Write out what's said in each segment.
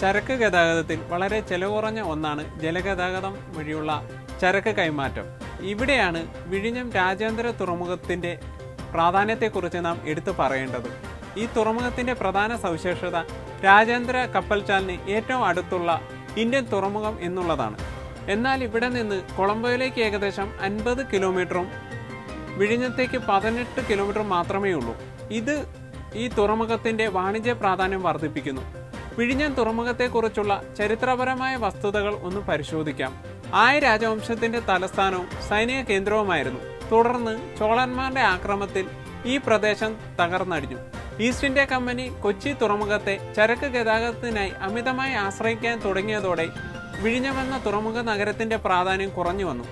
ചരക്ക് ഗതാഗതത്തിൽ വളരെ ചെലവ് കുറഞ്ഞ ഒന്നാണ് ജലഗതാഗതം വഴിയുള്ള ചരക്ക് കൈമാറ്റം. ഇവിടെയാണ് വിഴിഞ്ഞം രാജ്യാന്തര തുറമുഖത്തിൻ്റെ പ്രാധാന്യത്തെക്കുറിച്ച് നാം എടുത്തു പറയേണ്ടത്. ഈ തുറമുഖത്തിൻ്റെ പ്രധാന സവിശേഷത രാജ്യാന്തര കപ്പൽചാലിന് ഏറ്റവും അടുത്തുള്ള ഇന്ത്യൻ തുറമുഖം എന്നുള്ളതാണ്. എന്നാൽ ഇവിടെ നിന്ന് കൊളംബോയിലേക്ക് ഏകദേശം 50 കിലോമീറ്ററും വിഴിഞ്ഞത്തേക്ക് 18 കിലോമീറ്റർ മാത്രമേ ഉള്ളൂ. ഇത് ഈ തുറമുഖത്തിൻ്റെ വാണിജ്യ പ്രാധാന്യം വർദ്ധിപ്പിക്കുന്നു. വിഴിഞ്ഞം തുറമുഖത്തെക്കുറിച്ചുള്ള ചരിത്രപരമായ വസ്തുതകൾ ഒന്ന് പരിശോധിക്കാം. ആയ രാജവംശത്തിന്റെ തലസ്ഥാനവും സൈനിക കേന്ദ്രവുമായിരുന്നു. തുടർന്ന് ചോളന്മാരുടെ ആക്രമണത്തിൽ ഈ പ്രദേശം തകർന്നടിഞ്ഞു. ഈസ്റ്റ് ഇന്ത്യ കമ്പനി കൊച്ചി തുറമുഖത്തെ ചരക്ക് ഗതാഗതത്തിനായി അമിതമായി ആശ്രയിക്കാൻ തുടങ്ങിയതോടെ വിഴിഞ്ഞമെന്ന തുറമുഖ നഗരത്തിന്റെ പ്രാധാന്യം കുറഞ്ഞു വന്നു.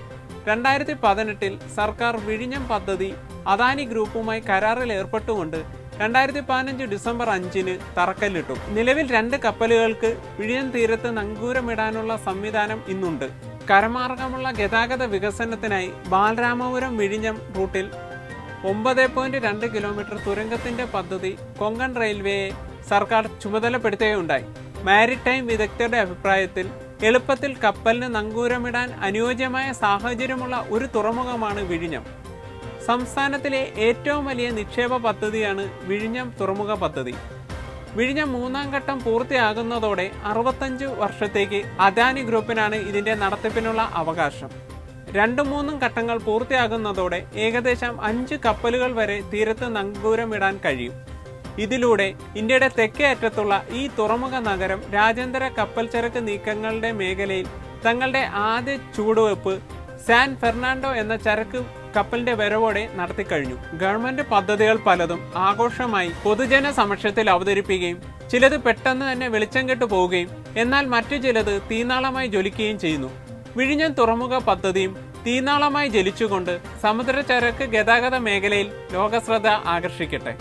2018 സർക്കാർ വിഴിഞ്ഞം പദ്ധതി അദാനി ഗ്രൂപ്പുമായി കരാറിൽ ഏർപ്പെട്ടുകൊണ്ട് 2015 ഡിസംബർ 5 തറക്കല്ലിട്ടു. നിലവിൽ 2 കപ്പലുകൾക്ക് വിഴിഞ്ഞം തീരത്ത് നങ്കൂരമിടാനുള്ള സംവിധാനം ഇന്നുണ്ട്. കരമാർഗമുള്ള ഗതാഗത വികസനത്തിനായി ബാലരാമപുരം വിഴിഞ്ഞം റൂട്ടിൽ 9.2 കിലോമീറ്റർ തുരങ്കത്തിന്റെ പദ്ധതി കൊങ്കൺ റെയിൽവേയെ സർക്കാർ ചുമതലപ്പെടുത്തുകയുണ്ടായി. മാരിടൈം വിദഗ്ധരുടെ അഭിപ്രായത്തിൽ എളുപ്പത്തിൽ കപ്പലിന് നങ്കൂരമിടാൻ അനുയോജ്യമായ സാഹചര്യമുള്ള ഒരു തുറമുഖമാണ് വിഴിഞ്ഞം. സംസ്ഥാനത്തിലെ ഏറ്റവും വലിയ നിക്ഷേപ പദ്ധതിയാണ് വിഴിഞ്ഞം തുറമുഖ പദ്ധതി. വിഴിഞ്ഞം 3ാം ഘട്ടം പൂർത്തിയാകുന്നതോടെ 65 വർഷത്തേക്ക് അദാനി ഗ്രൂപ്പിനാണ് ഇതിന്റെ നടത്തിപ്പിനുള്ള അവകാശം. 2-3 ഘട്ടങ്ങൾ പൂർത്തിയാകുന്നതോടെ ഏകദേശം 5 കപ്പലുകൾ വരെ തീരത്ത് നങ്കൂരമിടാൻ കഴിയും. ഇതിലൂടെ ഇന്ത്യയുടെ തെക്കേ അറ്റത്തുള്ള ഈ തുറമുഖ നഗരം രാജ്യാന്തര കപ്പൽ ചരക്ക് നീക്കങ്ങളുടെ മേഖലയിൽ തങ്ങളുടെ ആദ്യ ചുവടുവെപ്പ് സാൻ ഫെർണാണ്ടോ എന്ന ചരക്ക് കപ്പലിന്റെ വരവോടെ നടത്തിക്കഴിഞ്ഞു. ഗവൺമെന്റ് പദ്ധതികൾ പലതും ആഘോഷമായി പൊതുജന സമക്ഷത്തിൽ അവതരിപ്പിക്കുകയും ചിലത് പെട്ടെന്ന് തന്നെ വെളിച്ചം കെട്ടു പോവുകയും എന്നാൽ മറ്റു ചിലത് തീനാളമായി ജ്വലിക്കുകയും ചെയ്യുന്നു. വിഴിഞ്ഞം തുറമുഖ പദ്ധതിയും തീനാളമായി ജ്വലിച്ചുകൊണ്ട് സമുദ്ര ചരക്ക് ഗതാഗത മേഖലയിൽ ലോകശ്രദ്ധ ആകർഷിക്കട്ടെ.